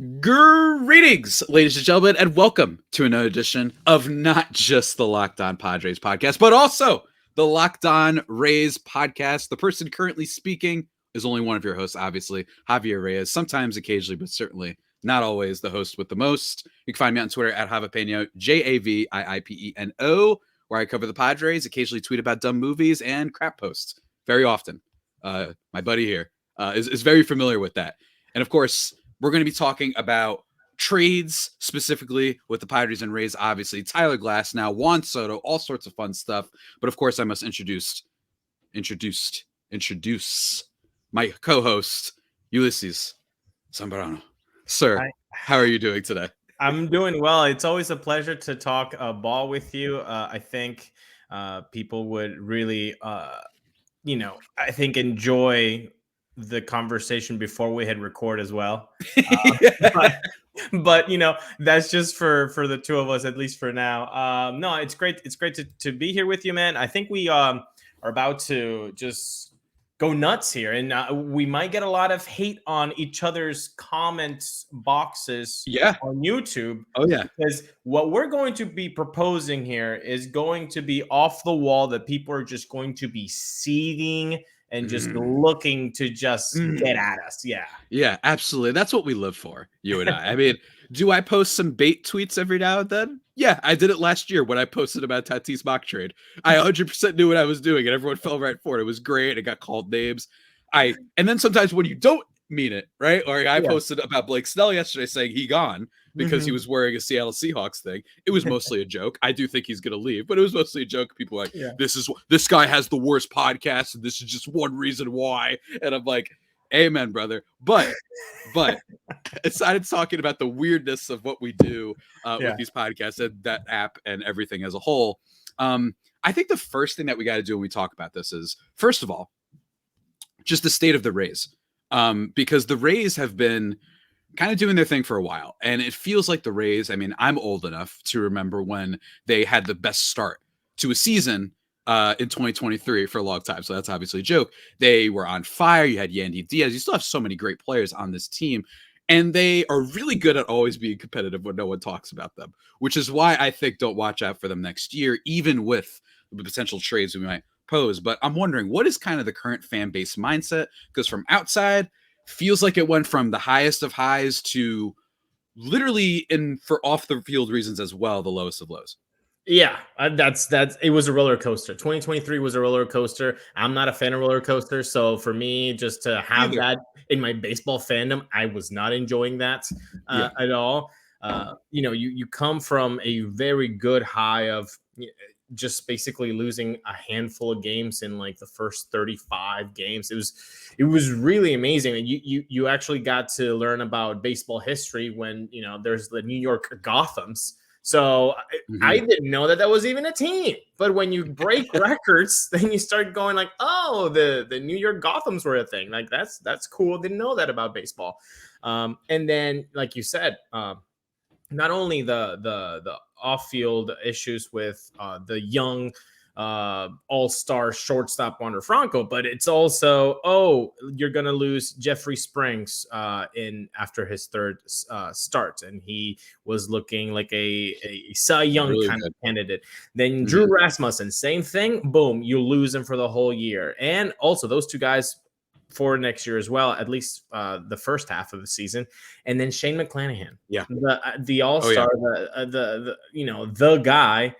Greetings, ladies and gentlemen, and welcome to another edition of not just the Locked On Padres podcast, but also the Locked On Rays podcast. The person currently speaking is only one of your hosts, obviously, Javier Reyes, sometimes, occasionally, but certainly not always the host with the most. You can find me on Twitter at Javipeno, Javiipeno, where I cover the Padres, occasionally tweet about dumb movies and crap posts very often. My buddy here is very familiar with that. And of course, we're going to be talking about trades, specifically with the Padres and Rays, obviously. Tyler Glasnow, Juan Soto, all sorts of fun stuff. But of course, I must introduce my co-host, Ulises Sambrano. Sir, how are you doing today? I'm doing well. It's always a pleasure to talk ball with you. I think people would really, enjoy the conversation before we hit record as well. But that's just for the two of us, at least for now. No, it's great. It's great to be here with you, man. I think we are about to just go nuts here, and we might get a lot of hate on each other's comments boxes on YouTube. Oh yeah, because what we're going to be proposing here is going to be off the wall, that people are just going to be seething and just looking to just get at us. Yeah, absolutely. That's what we live for, you and I. I mean, do I post some bait tweets every now and then? Yeah, I did it last year when I posted about Tatis mock trade. I 100% knew what I was doing, and everyone fell right for it. It was great. It got called names. And then sometimes when you don't mean it, right? Or I posted about Blake Snell yesterday saying he gone because he was wearing a Seattle Seahawks thing. It was mostly a joke. I do think he's going to leave, but it was mostly a joke. People were like, this guy has the worst podcast, and this is just one reason why. And I'm like, amen, brother. But aside talking about the weirdness of what we do with these podcasts and that app and everything as a whole, I think the first thing that we got to do when we talk about this is, first of all, just the state of the Rays. Because the Rays have been kind of doing their thing for a while. And it feels like the Rays, I mean, I'm old enough to remember when they had the best start to a season in 2023 for a long time. So that's obviously a joke. They were on fire. You had Yandy Diaz. You still have so many great players on this team. And they are really good at always being competitive when no one talks about them, which is why I think don't watch out for them next year, even with the potential trades we might pose. But I'm wondering, what is kind of the current fan base mindset? Because from outside, feels like it went from the highest of highs to literally, for off the field reasons as well, the lowest of lows. Yeah, that's it was a roller coaster. 2023 was a roller coaster. I'm not a fan of roller coasters, so for me, just to have that in my baseball fandom, I was not enjoying that at all. You come from a very good high of just basically losing a handful of games in like the first 35 games. It was really amazing. And you actually got to learn about baseball history when, there's the New York Gothams. So I didn't know that was even a team. But when you break records, then you start going like, oh, the New York Gothams were a thing. Like that's cool. Didn't know that about baseball. And then, like you said, not only the off-field issues with the young all-star shortstop Wander Franco, but it's also, you're going to lose Jeffrey Springs after his third start, and he was looking like a Cy Young really kind of candidate. Then Drew Rasmussen, same thing, boom, you lose him for the whole year. And also those two guys for next year as well, at least the first half of the season. And then Shane McClanahan, the all-star, the guy,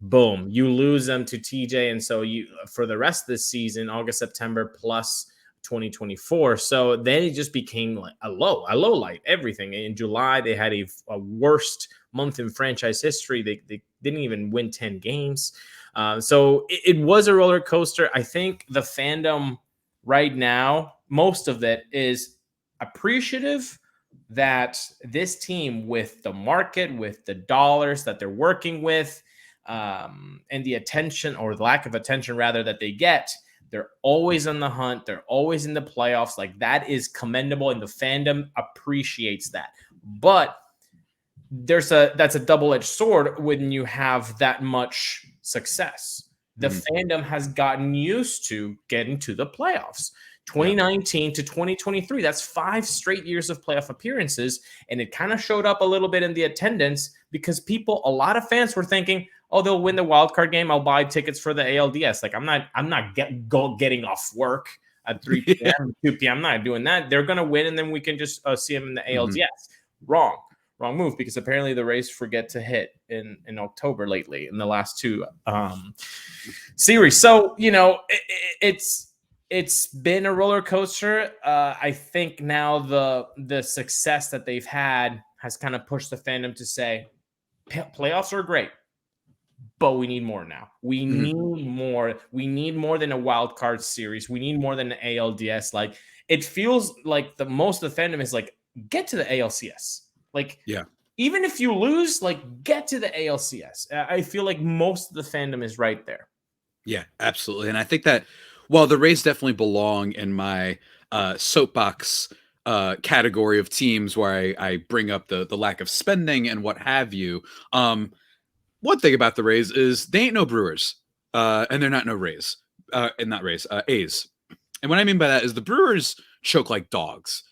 boom, you lose them to TJ. And so you, for the rest of this season, August, September plus 2024. So then it just became like a low light, everything. In July, they had a worst month in franchise history. They didn't even win 10 games. So it was a roller coaster. I think the fandom right now, most of it is appreciative that this team, with the market, with the dollars that they're working with, and the attention, or the lack of attention rather, that they get, they're always on the hunt. They're always in the playoffs. Like, that is commendable, and the fandom appreciates that. But that's a double-edged sword when you have that much success. The fandom has gotten used to getting to the playoffs. 2019 to 2023, that's 5 straight years of playoff appearances. And it kind of showed up a little bit in the attendance because a lot of fans were thinking, oh, they'll win the wild card game. I'll buy tickets for the ALDS. Like, I'm not getting off work at 3 p.m., 2 p.m. I'm not doing that. They're going to win, and then we can just see them in the ALDS. Wrong move, because apparently the Rays forget to hit in October lately in the last 2 series. So, it's been a roller coaster. I think now the success that they've had has kind of pushed the fandom to say playoffs are great, but we need more now. We need more. We need more than a wild card series. We need more than an ALDS. Like, it feels like most of the fandom is like, get to the ALCS. Like, even if you lose, like, get to the ALCS. I feel like most of the fandom is right there. Yeah, absolutely. And I think that while the Rays definitely belong in my soapbox category of teams where I bring up the lack of spending and what have you, one thing about the Rays is they ain't no Brewers, and they're not no Rays, and not Rays, A's. And what I mean by that is the Brewers choke like dogs.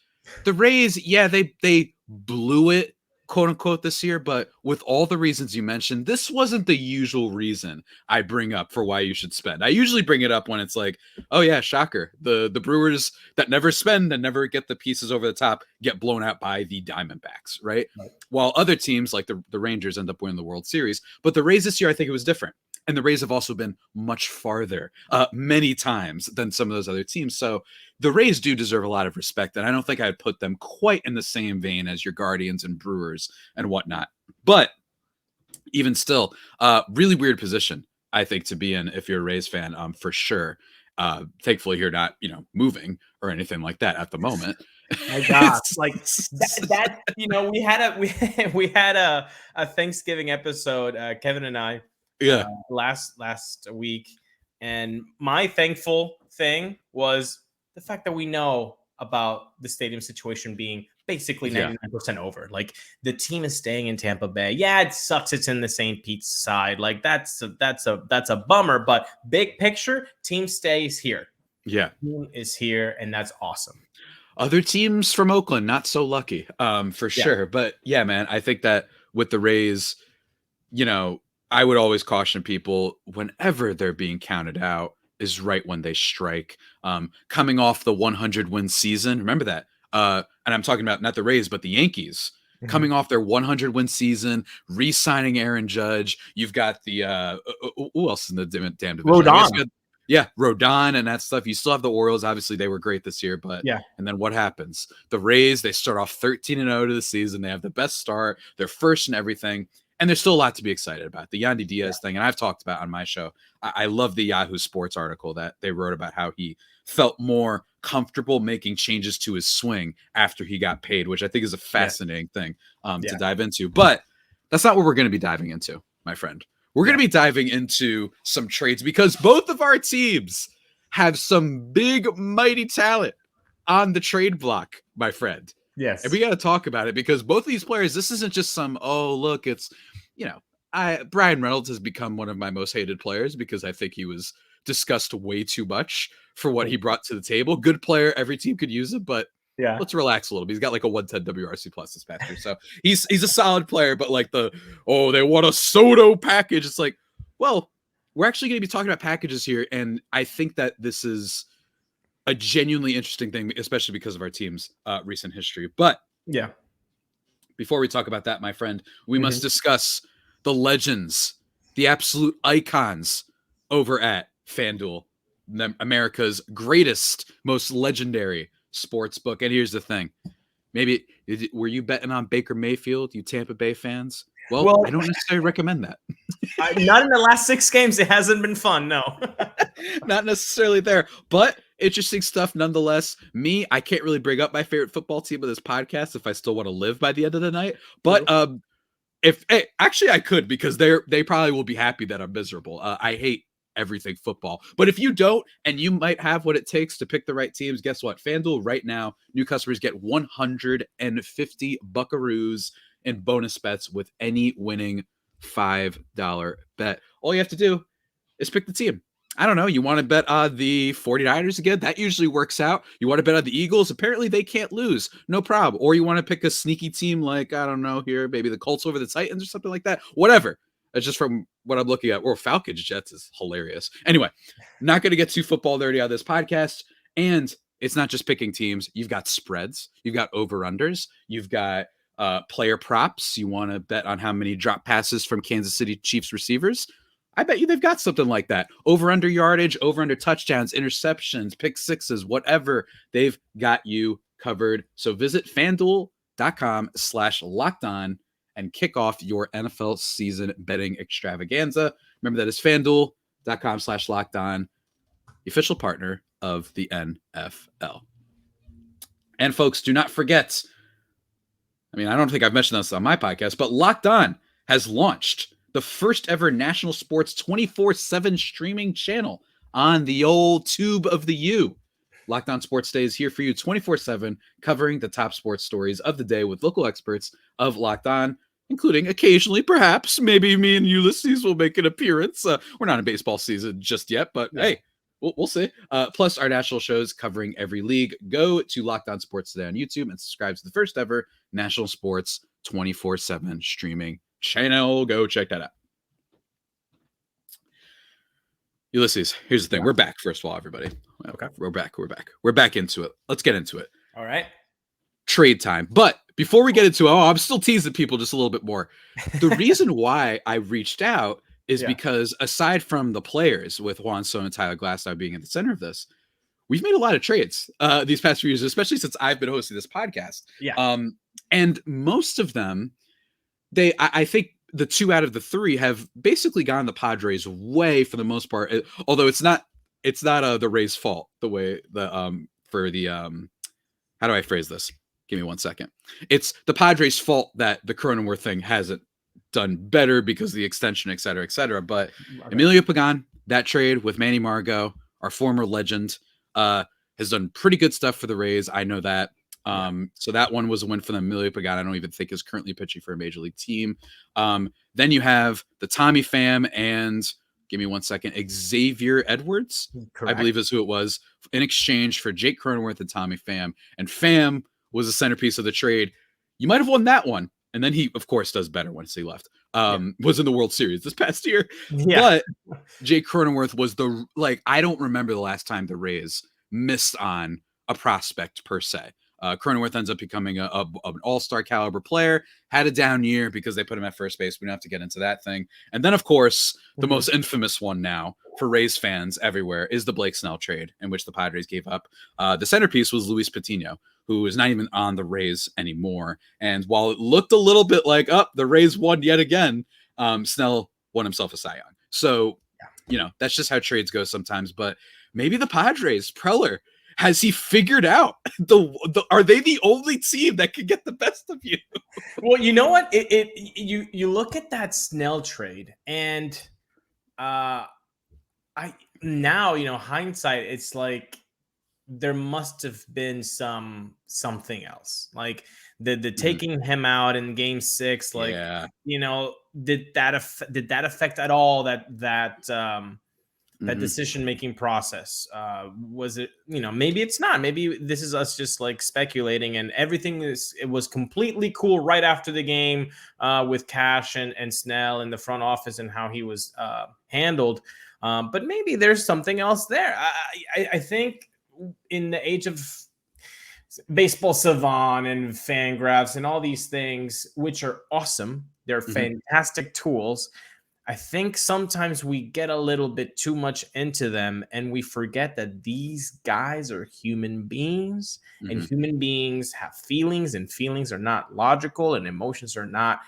The Rays, they blew it, quote unquote, this year, but with all the reasons you mentioned, this wasn't the usual reason I bring up for why you should spend. I usually bring it up when it's like, oh yeah, shocker. The Brewers that never spend and never get the pieces over the top get blown out by the Diamondbacks, right? While other teams like the Rangers end up winning the World Series. But the Rays this year, I think it was different. And the Rays have also been much farther, many times than some of those other teams. So the Rays do deserve a lot of respect. And I don't think I'd put them quite in the same vein as your Guardians and Brewers and whatnot. But even still, really weird position, I think, to be in if you're a Rays fan, for sure. Thankfully, you're not, moving or anything like that at the moment. My God, like that, we had a Thanksgiving episode, Kevin and I, last week, and my thankful thing was the fact that we know about the stadium situation being basically 99% over. Like, the team is staying in Tampa Bay. Yeah, it sucks it's in the St. Pete's side. Like, that's a bummer, but big picture, team stays here. Yeah. Team is here, and that's awesome. Other teams from Oakland, not so lucky, for sure. But yeah, man, I think that with the Rays, I would always caution people whenever they're being counted out is right when they strike. Coming off the 100-win season, remember that. And I'm talking about not the Rays, but the Yankees. Coming off their 100-win season, re-signing Aaron Judge. You've got the who else in the damn division? Rodon. Rodon and that stuff. You still have the Orioles. Obviously, they were great this year, but and then what happens? The Rays, they start off 13-0 to the season. They have the best start. They're first in everything. And there's still a lot to be excited about. The Yandy Diaz thing, and I've talked about on my show. I love the Yahoo Sports article that they wrote about how he felt more comfortable making changes to his swing after he got paid, which I think is a fascinating thing to dive into. But that's not what we're going to be diving into, my friend. We're going to be diving into some trades because both of our teams have some big, mighty talent on the trade block, my friend. Yes. And we got to talk about it because both of these players, this isn't just some, look, it's, Brian Reynolds has become one of my most hated players because I think he was discussed way too much for what he brought to the table. Good player. Every team could use it, but let's relax a little bit. He's got like a 110 WRC plus this past year. So he's a solid player, but like they want a Soto package. It's like, well, we're actually going to be talking about packages here. And I think that this is a genuinely interesting thing, especially because of our team's recent history. But before we talk about that, my friend, we must discuss the legends, the absolute icons over at FanDuel, America's greatest, most legendary sports book. And here's the thing. Maybe were you betting on Baker Mayfield, you Tampa Bay fans? Well, I don't necessarily recommend that. Not in the last 6 games. It hasn't been fun. No, not necessarily there, but interesting stuff nonetheless. I can't really bring up my favorite football team with this podcast if I still want to live by the end of the night. But actually I could, because they probably will be happy that I'm miserable. I hate everything football. But if you don't, and you might have what it takes to pick the right teams, guess what? FanDuel right now, new customers get 150 buckaroos in bonus bets with any winning $5 bet. All you have to do is pick the team. I don't know. You want to bet on the 49ers again? That usually works out. You want to bet on the Eagles? Apparently they can't lose. No problem. Or you want to pick a sneaky team like, I don't know here, maybe the Colts over the Titans or something like that. Whatever. That's just from what I'm looking at. Or Falcons Jets is hilarious. Anyway, not going to get too football nerdy on this podcast. And it's not just picking teams. You've got spreads. You've got over-unders. You've got player props. You want to bet on how many drop passes from Kansas City Chiefs receivers. I bet you they've got something like that. Over under yardage, over under touchdowns, interceptions, pick sixes, whatever. They've got you covered. So visit FanDuel.com/lockedon and kick off your NFL season betting extravaganza. Remember, that is FanDuel.com/lockedon, the official partner of the NFL. And folks, do not forget, I mean, I don't think I've mentioned this on my podcast, but Locked On has launched the first ever national sports 24/7 streaming channel on the old tube of the U. Locked On Sports Day is here for you 24/7, covering the top sports stories of the day with local experts of Locked On, including occasionally, perhaps, maybe me and Ulises will make an appearance. We're not in baseball season just yet, but hey, we'll see. Plus our national shows covering every league. Go to Locked On Sports Today on YouTube and subscribe to the first ever national sports 24/7 streaming channel. Go check that out. Ulises, here's the thing. We're back, first of all, everybody. Okay. We're back. We're back into it. Let's get into it. All right. Trade time. But before we get into it, I'm still teasing people just a little bit more. The reason why I reached out is because aside from the players, with Juan Soto and Tyler Glasnow being at the center of this, we've made a lot of trades these past few years, especially since I've been hosting this podcast. Yeah. And most of them, I think the two out of the three have basically gone the Padres way for the most part. Although it's not the Rays' fault the way how do I phrase this? Give me 1 second. It's the Padres' fault that the Cronenworth thing hasn't done better because of the extension, et cetera, et cetera. But Emilio Pagan, that trade with Manny Margot, our former legend, has done pretty good stuff for the Rays. I know that. So that one was a win for them. Emilio Pagan, I don't even think is currently pitching for a major league team. Then you have the Tommy Pham and give me 1 second, Xavier Edwards, correct, I believe is who it was, in exchange for Jake Cronenworth and Tommy Pham. And Pham was the centerpiece of the trade. You might have won that one. And then he, of course, does better once he left. Was in the World Series this past year. Yeah. But Jake Cronenworth was I don't remember the last time the Rays missed on a prospect per se. Cronenworth ends up becoming an all-star caliber player, had a down year because they put him at first base. We don't have to get into that thing. And then, of course, the most infamous one now for Rays fans everywhere is the Blake Snell trade, in which the Padres gave up. The centerpiece was Luis Patino, who is not even on the Rays anymore. And while it looked a little bit like, the Rays won yet again, Snell won himself a Cy Young. So, that's just how trades go sometimes. But maybe the Padres, Preller, has he figured out are they the only team that could get the best of you? Well, you know what? You look at that Snell trade, and hindsight, it's like there must have been something else, like the taking him out in Game 6. Like, did that affect at all that decision-making process? Was it, maybe it's not, maybe this is us just like speculating, and everything it was completely cool right after the game with Cash and Snell in the front office and how he was handled. But maybe there's something else there. I think in the age of baseball savant and Fangraphs and all these things, which are awesome, they're fantastic tools, I think sometimes we get a little bit too much into them and we forget that these guys are human beings, and human beings have feelings, and feelings are not logical, and emotions are not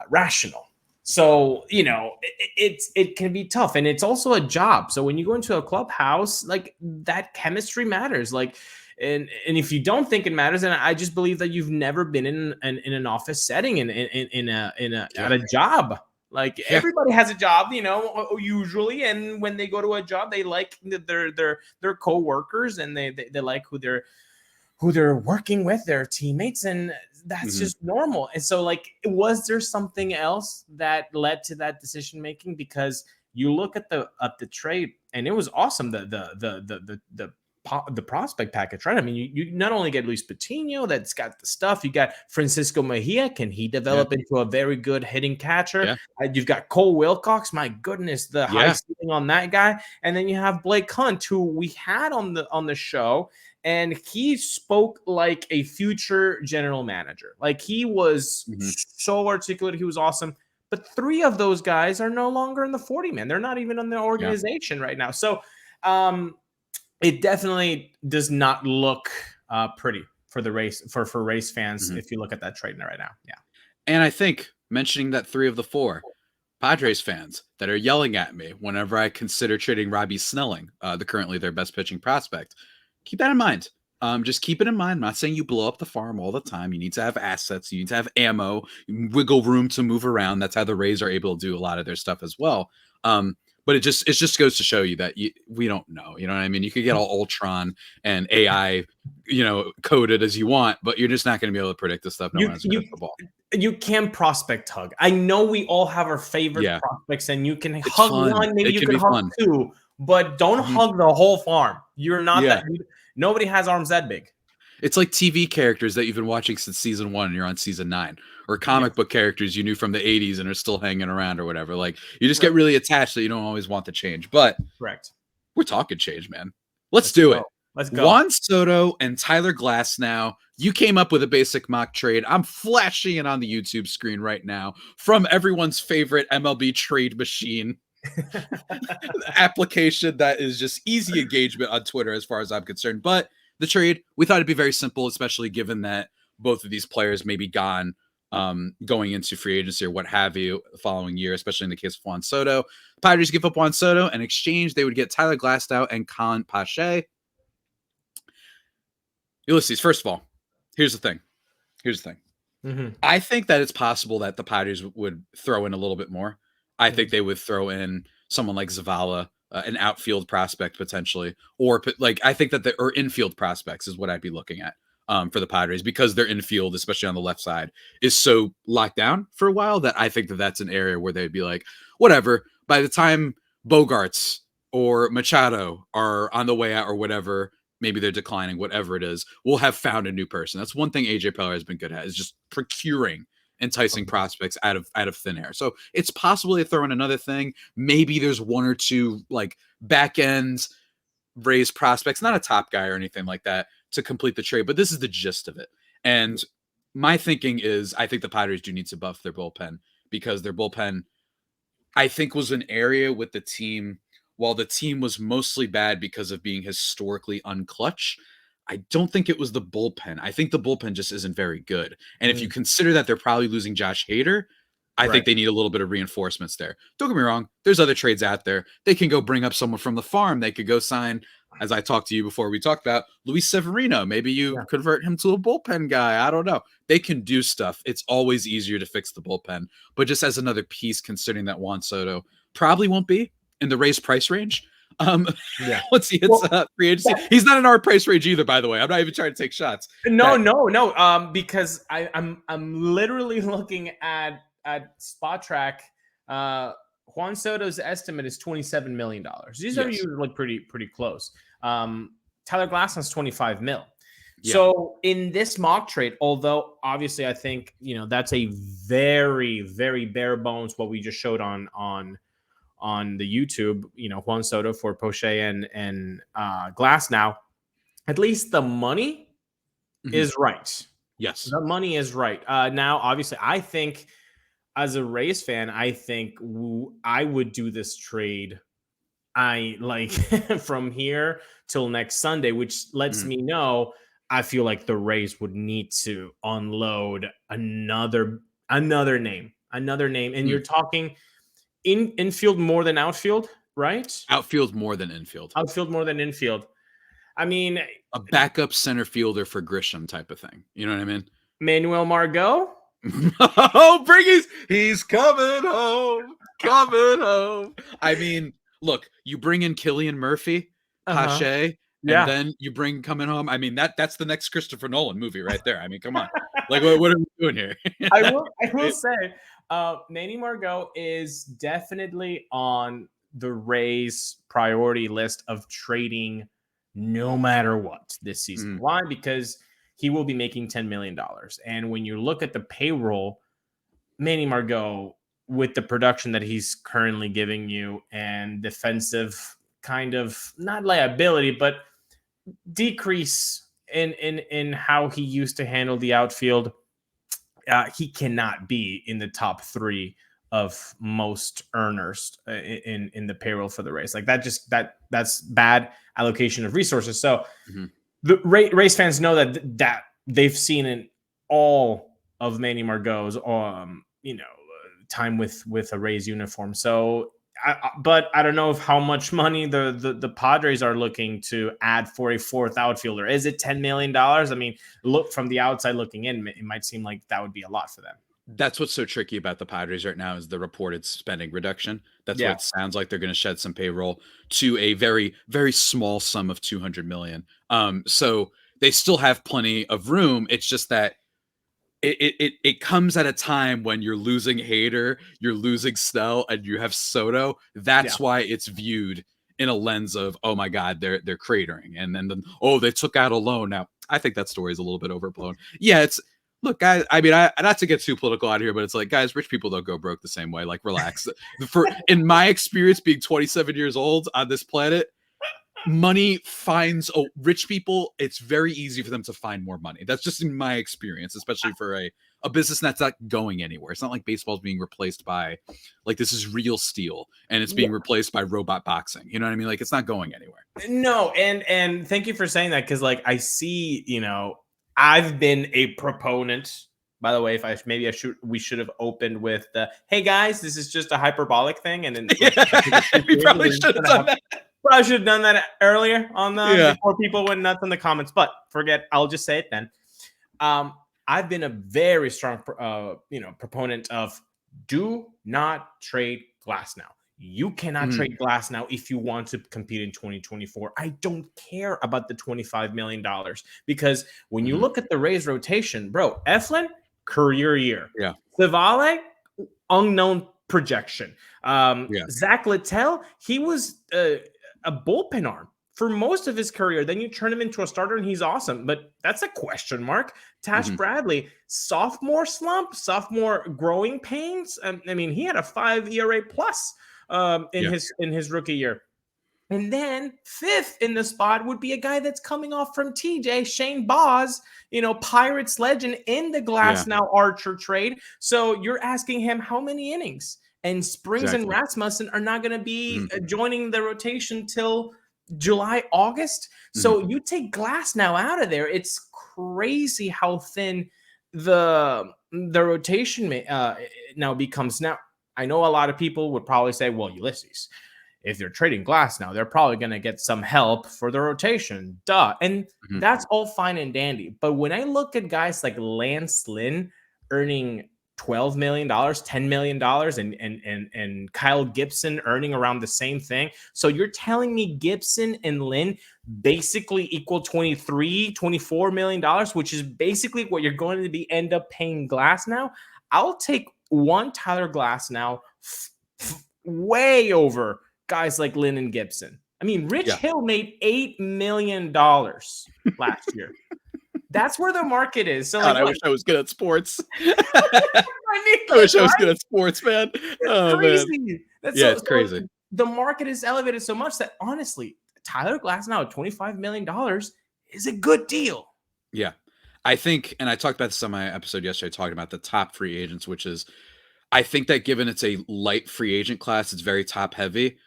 rational. So, it can be tough, and it's also a job. So when you go into a clubhouse, like, that chemistry matters. Like, and if you don't think it matters, then I just believe that you've never been in an office setting at a job. Like, everybody has a job, usually, and when they go to a job, they like their co-workers, and they like who they're working with, their teammates, and that's just normal. And so, like, was there something else that led to that decision making? Because you look at the trade, and it was awesome. The prospect package, right? I mean, you not only get Luis Patino that's got the stuff, you got Francisco Mejia. Can he develop into a very good hitting catcher? Yeah. You've got Cole Wilcox. My goodness, the high ceiling on that guy. And then you have Blake Hunt, who we had on the show, and he spoke like a future general manager. Like, he was so articulate. He was awesome. But 3 of those guys are no longer in the 40-man. They're not even in the organization right now. So, it definitely does not look pretty for the Rays for Rays fans if you look at that trade right now. Yeah. And I think mentioning that 3 of the 4 Padres fans that are yelling at me whenever I consider trading Robbie Snelling, currently their best pitching prospect, keep that in mind. Just keep it in mind. I'm not saying you blow up the farm all the time. You need to have assets. You need to have ammo, wiggle room to move around. That's how the Rays are able to do a lot of their stuff as well. But it just goes to show you that we don't know. You know what I mean? You could get all Ultron and AI, coded as you want, but you're just not going to be able to predict this stuff. No one has a crystal ball. You can prospect hug. I know we all have our favorite prospects, and you can hug one. Maybe you can hug 2, but don't hug the whole farm. You're not that. Nobody has arms that big. It's like TV characters that you've been watching since season 1 and you're on season 9, or comic book characters you knew from the 80s and are still hanging around or whatever. Like, you just get really attached that you don't always want the change. But we're talking change, man. Let's do it. Let's go. Juan Soto and Tyler Glasnow. You came up with a basic mock trade. I'm flashing it on the YouTube screen right now from everyone's favorite MLB trade machine application that is just easy engagement on Twitter as far as I'm concerned. But the trade, we thought it'd be very simple, especially given that both of these players may be gone going into free agency or what have you the following year, especially in the case of Juan Soto. Padres give up Juan Soto. In exchange, they would get Tyler Glasnow and Colin Pache. Ulises, first of all, here's the thing. I think that it's possible that the Padres would throw in a little bit more. I think they would throw in someone like Zavala, an outfield prospect potentially, or I think that or infield prospects is what I'd be looking at for the Padres, because their infield, especially on the left side, is so locked down for a while that I think that that's an area where they'd be like, whatever, by the time Bogarts or Machado are on the way out or whatever, maybe they're declining, whatever it is, we'll have found a new person. That's one thing AJ Preller has been good at, is just procuring enticing prospects out of thin air. So it's possible they throw in another thing. Maybe there's 1 or 2 like back end Rays prospects, not a top guy or anything like that, to complete the trade. But this is the gist of it. And my thinking is, I think the Padres do need to buff their bullpen, because their bullpen, I think, was an area with the team. While the team was mostly bad because of being historically unclutch, I don't think it was the bullpen. I think the bullpen just isn't very good. And if you consider that they're probably losing Josh Hader, I think they need a little bit of reinforcements there. Don't get me wrong. There's other trades out there. They can go bring up someone from the farm. They could go sign, as I talked to you before we talked about, Luis Severino. Maybe you convert him to a bullpen guy. I don't know. They can do stuff. It's always easier to fix the bullpen. But just as another piece, considering that Juan Soto probably won't be in the Rays price range, once he hits free agency. He's not in our price range either, by the way. I'm not even trying to take shots. No. Because I'm literally looking at Spot Track. Juan Soto's estimate is $27 million. These are usually like pretty close. Tyler Glasnow's $25 million. Yeah. So in this mock trade, although obviously I think that's a very, very bare bones what we just showed on the YouTube, Juan Soto for Poche and Glasnow, at least the money is right. Yes. The money is right. Now, obviously, I think as a Rays fan, I think I would do this trade. I like from here till next Sunday, which lets me know I feel like the Rays would need to unload another name. And you're talking infield more than outfield, right? Outfield more than infield. I mean, a backup center fielder for Grisham type of thing. You know what I mean? Manuel Margot. Oh, he's coming home. I mean, look, you bring in Cillian Murphy, Pache, and then you bring coming home. I mean, that's the next Christopher Nolan movie right there. I mean, come on. Like, what are we doing here? I will say, Manny Margot is definitely on the Rays' priority list of trading no matter what this season. Why? Because he will be making $10 million. And when you look at the payroll, Manny Margot, with the production that he's currently giving you and defensive kind of not liability, but decrease in how he used to handle the outfield, he cannot be in the top 3 of most earners in the payroll for the Rays. Like that's bad allocation of resources. So the Rays fans know that they've seen in all of Manny Margot's time with a Rays uniform. So but I don't know how much money the Padres are looking to add for a 4th outfielder. Is it $10 million? I mean, look from the outside looking in, it might seem like that would be a lot for them. That's what's so tricky about the Padres right now is the reported spending reduction. That's what it sounds like. They're going to shed some payroll to a very, very small sum of $200 million. So they still have plenty of room. It's just that it comes at a time when you're losing Hader, you're losing Snell, and you have Soto. That's why it's viewed in a lens of, oh my God, they're cratering. And then they took out a loan. Now, I think that story is a little bit overblown. Yeah, look, guys, I mean, not to get too political out here, but it's like, guys, rich people don't go broke the same way. Like, relax. In my experience, being 27 years old on this planet, money finds rich people. It's very easy for them to find more money. That's just in my experience, especially for a business that's not going anywhere. It's not like baseball's being replaced by, like, this is real steel and it's being replaced by robot boxing. You know what I mean? Like, it's not going anywhere. No, and thank you for saying that, because like I see, I've been a proponent. By the way, we should have opened with the, hey guys, this is just a hyperbolic thing, and then we probably should have done that. I should have done that earlier on before people went nuts in the comments. But forget, I'll just say it then. I've been a very strong proponent of do not trade Glasnow. You cannot trade Glasnow if you want to compete in 2024. I don't care about the $25 million, because when you look at the Rays rotation, bro, Eflin, career year. Yeah. Civale, unknown projection. Zach Littell, he was a bullpen arm for most of his career. Then you turn him into a starter and he's awesome, but that's a question mark. Tash Bradley, sophomore slump, sophomore growing pains. I mean, he had a 5 ERA plus in his rookie year. And then 5th in the spot would be a guy that's coming off from TJ, Shane Boz, Pirates legend in the Glasnow Archer trade. So you're asking him how many innings? And Springs and Rasmussen are not going to be joining the rotation till July, August. So you take Glasnow out of there. It's crazy how thin the rotation now becomes. Now, I know a lot of people would probably say, well, Ulises, if they're trading Glasnow, they're probably going to get some help for the rotation. Duh. And that's all fine and dandy. But when I look at guys like Lance Lynn earning $12 million, $10 million, and Kyle Gibson earning around the same thing. So you're telling me Gibson and Lynn basically equal $24 million, which is basically what you're going to end up paying Glasnow. I'll take one Tyler Glasnow way over guys like Lynn and Gibson. I mean, Rich Hill made $8 million last year. That's where the market is. So, God, I wish I was good at sports. I wish I was good at sports, man. It's crazy. Man. It's crazy. The market is elevated so much that, honestly, Tyler Glasnow at $25 million is a good deal. Yeah. I think, and I talked about this on my episode yesterday, talking about the top free agents, which is, I think that given it's a light free agent class, it's very top heavy.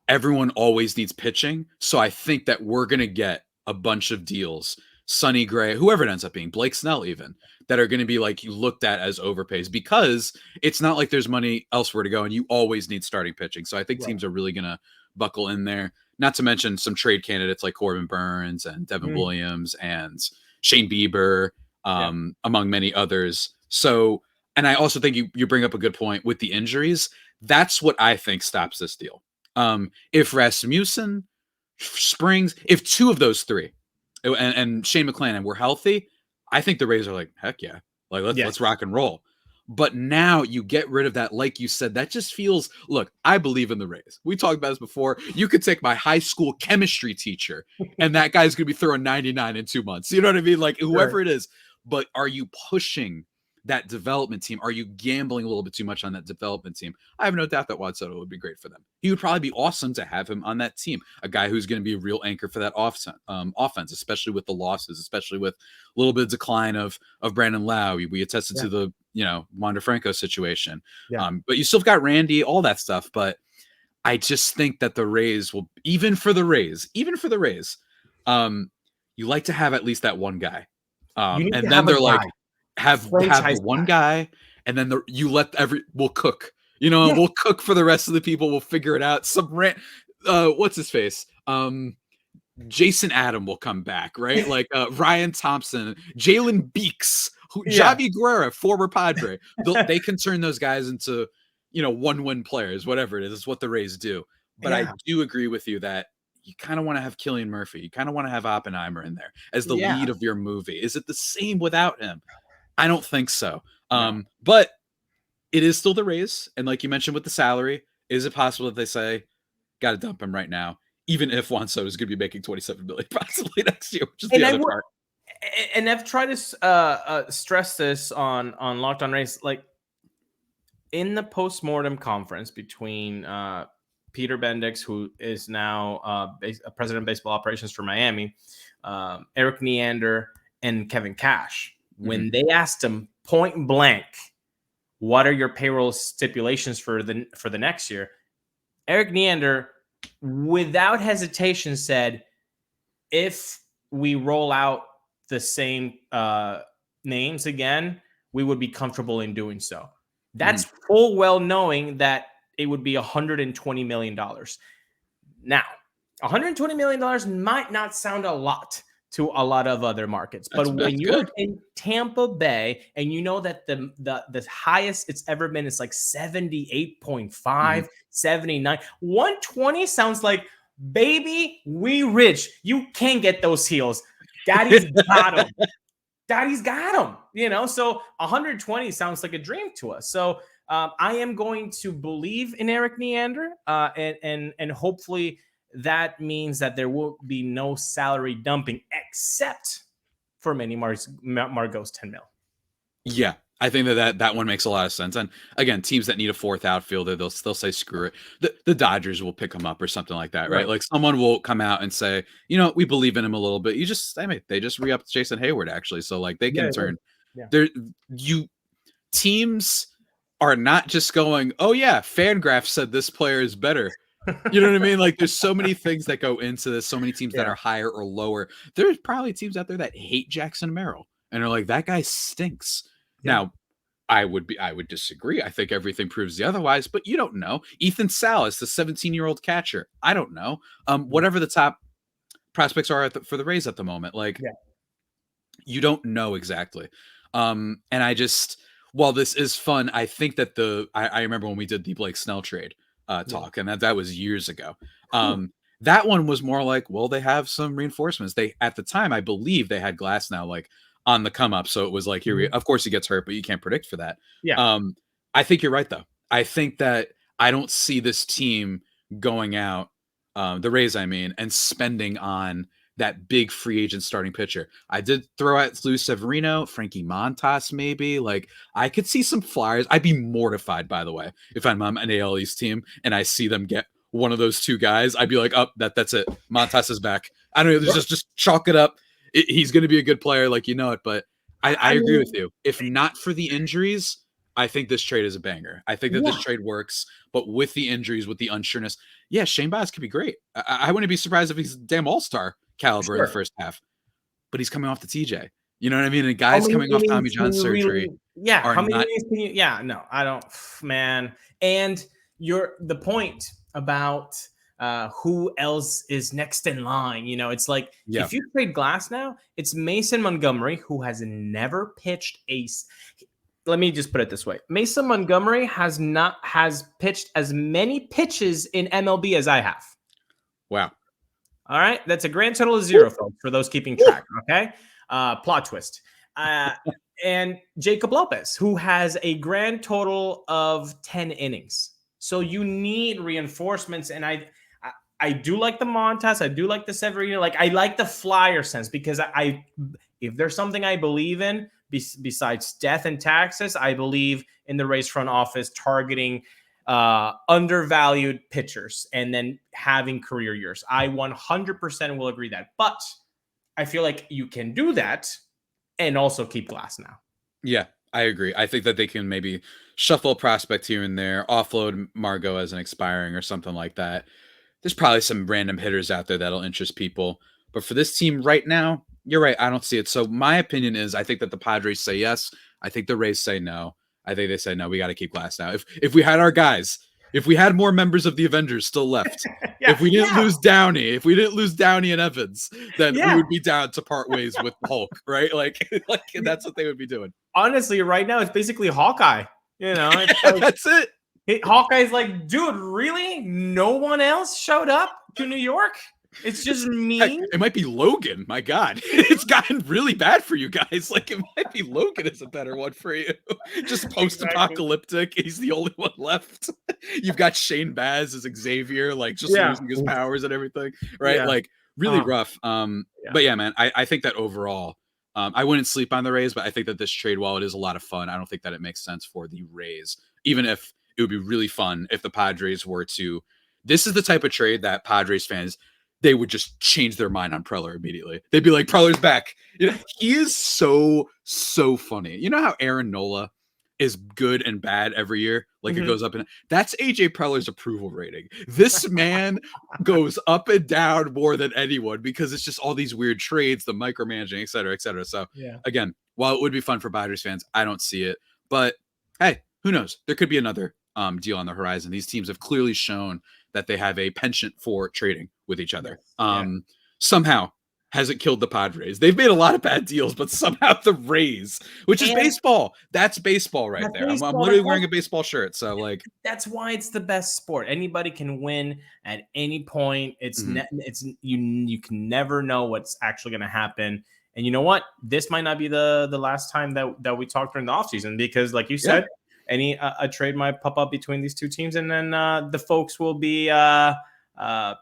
Everyone always needs pitching. So I think that we're going to get a bunch of deals, Sonny Gray, whoever it ends up being, Blake Snell even, that are going to be like looked at as overpays, because it's not like there's money elsewhere to go and you always need starting pitching. So I think teams are really going to buckle in there. Not to mention some trade candidates like Corbin Burns and Devin Williams and Shane Bieber, among many others. So, and I also think you bring up a good point with the injuries. That's what I think stops this deal. If Rasmussen, Springs, if two of those three and Shane McClanahan were healthy, I think the Rays are like, heck yeah, like let's rock and roll. But now you get rid of that, like you said, that just feels, look, I believe in the Rays. We talked about this before. You could take my high school chemistry teacher, and that guy's going to be throwing 99 in 2 months. You know what I mean? Like whoever it is. But are you pushing that development team? Are you gambling a little bit too much on that development team? I have no doubt that Juan Soto would be great for them. He would probably be awesome to have him on that team, a guy who's going to be a real anchor for that offense, especially with the losses, especially with a little bit of decline of Brandon Lau. We attested to the Wander Franco situation. But you still got Randy, all that stuff. But I just think that the Rays will, even for the Rays, you like to have at least that one guy. And then they're like, have the one guy, and then we'll cook. We'll cook for the rest of the people. We'll figure it out. What's his face? Jason Adam will come back, right? Like Ryan Thompson, Jalen Beeks, Javi Guerra, former Padre. They can turn those guys into, 1-win players, whatever it is. It's what the Rays do. But I do agree with you that you kind of want to have Cillian Murphy. You kind of want to have Oppenheimer in there as the lead of your movie. Is it the same without him? I don't think so. But it is still the Rays. And like you mentioned with the salary, is it possible that they say, got to dump him right now, even if Juan Soto is going to be making $27 million possibly next year, which is the other part. And I've tried to stress this on Locked On Rays, like in the postmortem conference between Peter Bendix, who is now president of baseball operations for Miami, Eric Neander, and Kevin Cash. When they asked him point blank, what are your payroll stipulations for the next year? Eric Neander, without hesitation, said, if we roll out the same names again, we would be comfortable in doing so. That's full well knowing that it would be $120 million. Now, $120 million might not sound a lot to a lot of other markets, but when you're in Tampa Bay and you know that the highest it's ever been is like 78.5, 79, 120 sounds like, baby, we rich. You can't get those heels. Daddy's got them. Daddy's got them. So 120 sounds like a dream to us. So I am going to believe in Eric Neander, and hopefully that means that there will be no salary dumping except for Manny Margot's 10 mil. Yeah, I think that one makes a lot of sense. And again, teams that need a fourth outfielder, they'll say screw it. The Dodgers will pick him up or something like that, right? Like someone will come out and say, we believe in him a little bit. They just re-upped Jason Hayward actually, so like they can turn. Teams are not just going, oh yeah, FanGraphs said this player is better. You know what I mean? Like there's so many things that go into this, so many teams that are higher or lower. There's probably teams out there that hate Jackson Merrill and are like, that guy stinks. Now, I would disagree. I think everything proves the otherwise, but you don't know. Ethan Salas, the 17-year-old catcher. I don't know. Whatever the top prospects are for the Rays at the moment, like you don't know exactly. And while this is fun, I think that I remember when we did the Blake Snell trade talk, and that was years ago. That one was more like, well, they have some reinforcements. At the time, I believe they had Glasnow like on the come up, so it was like, of course he gets hurt, but you can't predict for that. I think you're right though. I think that I don't see this team going out, the Rays, I mean, and spending on that big free agent starting pitcher. I did throw out Ulises Sambrano, Frankie Montas, maybe. Like I could see some flyers. I'd be mortified, by the way, if I'm on an AL East team and I see them get one of those two guys. I'd be like, oh, that's it. Montas is back. I don't know. Just chalk it up. He's going to be a good player, like it. But I agree with you. If not for the injuries, I think this trade is a banger. I think that this trade works, but with the injuries, with the unsureness, Shane Baz could be great. I wouldn't be surprised if he's a damn all-star caliber in the first half, but he's coming off the TJ. You know what I mean? And guys coming off Tommy John surgery. How many innings can you? Yeah, no, I don't, man. And the point about who else is next in line. It's like if you trade Glasnow, it's Mason Montgomery, who has never pitched ace. Let me just put it this way. Mason Montgomery has pitched as many pitches in MLB as I have. Wow. All right. That's a grand total of 0, folks, for those keeping track. Okay. Plot twist. and Jacob Lopez, who has a grand total of 10 innings. So you need reinforcements. And I do like the Montas. I do like the Severino. Like, I like the flyer sense, because if there's something I believe in besides death and taxes, I believe in the Rays front office targeting undervalued pitchers and then having career years. I 100% will agree that. But I feel like you can do that and also keep Glasnow. Yeah, I agree. I think that they can maybe shuffle a prospect here and there, offload Margot as an expiring or something like that. There's probably some random hitters out there that'll interest people. But for this team right now, you're right. I don't see it. So my opinion is I think that the Padres say yes. I think the Rays say no. I think they say no, we got to keep Glasnow. If we had our guys, if we had more members of the Avengers still left, if we didn't lose Downey and Evans, then we would be down to part ways with Hulk, right? Like that's what they would be doing. Honestly, right now it's basically Hawkeye. You know, it's like, that's it. Hawkeye's like, dude, really? No one else showed up to New York? It's just me. Heck, it might be Logan. My God, it's gotten really bad for you guys. Like, it might be Logan is a better one for you. Just post-apocalyptic. Exactly. He's the only one left. You've got Shane Baz as Xavier, like just losing his powers and everything, right? Like, really rough. But yeah, man, I think that overall, I wouldn't sleep on the Rays, but I think that this trade, while it is a lot of fun, I don't think that it makes sense for the Rays, even if it would be really fun if the Padres were to. This is the type of trade that Padres fans, they would just change their mind on Preller immediately. They'd be like, Preller's back. You know, he is so funny. You know how Aaron Nola is good and bad every year? Like, it goes up and that's AJ Preller's approval rating. This man goes up and down more than anyone because it's just all these weird trades, the micromanaging, et cetera, et cetera. So again, while it would be fun for Padres fans, I don't see it. But hey, who knows? There could be another deal on the horizon. These teams have clearly shown that they have a penchant for trading with each other. Somehow hasn't killed the Padres. They've made a lot of bad deals, but somehow the Rays, which is baseball, that's baseball right there. I'm literally wearing a baseball shirt. So like, that's why it's the best sport. Anybody can win at any point. It's you can never know what's actually going to happen. And you know what? This might not be the last time that we talk during the offseason, because like you said, a trade might pop up between these two teams, and then the folks will be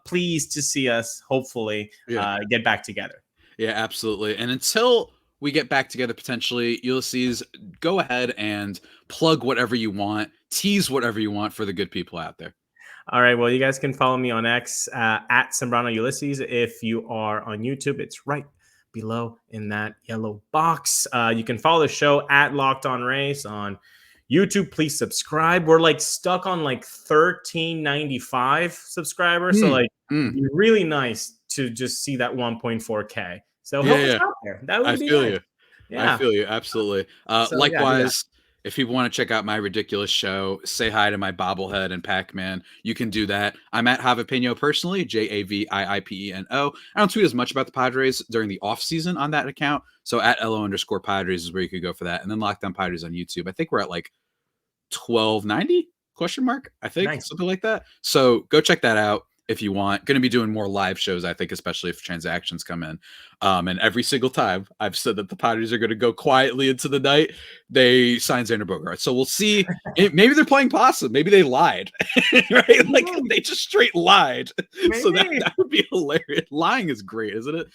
pleased to see us hopefully get back together. Yeah, absolutely. And until we get back together, potentially, Ulises, go ahead and plug whatever you want, tease whatever you want for the good people out there. All right. Well, you guys can follow me on X at Sambrano Ulises. If you are on YouTube, it's right below in that yellow box. You can follow the show at Locked On Rays on YouTube. Please subscribe. We're like stuck on like 1395 subscribers. So like it'd be really nice to just see that 1.4K. So help us out there. That would be nice. I feel you. Absolutely. Likewise, if people want to check out my ridiculous show, say hi to my bobblehead and Pac-Man, you can do that. I'm at Javipeno personally, JAVIIPENO. I don't tweet as much about the Padres during the off season on that account. So at LO_Padres is where you could go for that. And then Locked On Padres on YouTube. I think we're at like 1290 ? I think something like that. So go check that out if you want. Going to be doing more live shows, I think, especially if transactions come in. And every single time I've said that the Padres are going to go quietly into the night, they sign Xander Bogaerts. So we'll see. Maybe they're playing possum. Maybe they lied, right? Like they just straight lied. Maybe. So that would be hilarious. Lying is great, isn't it?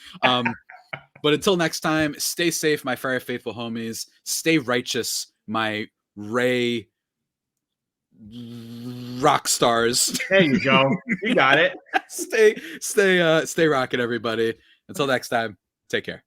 But until next time, stay safe, my very faithful homies. Stay righteous, my Ray rock stars. There you go. You got it. Stay rocking, everybody. Until next time, take care.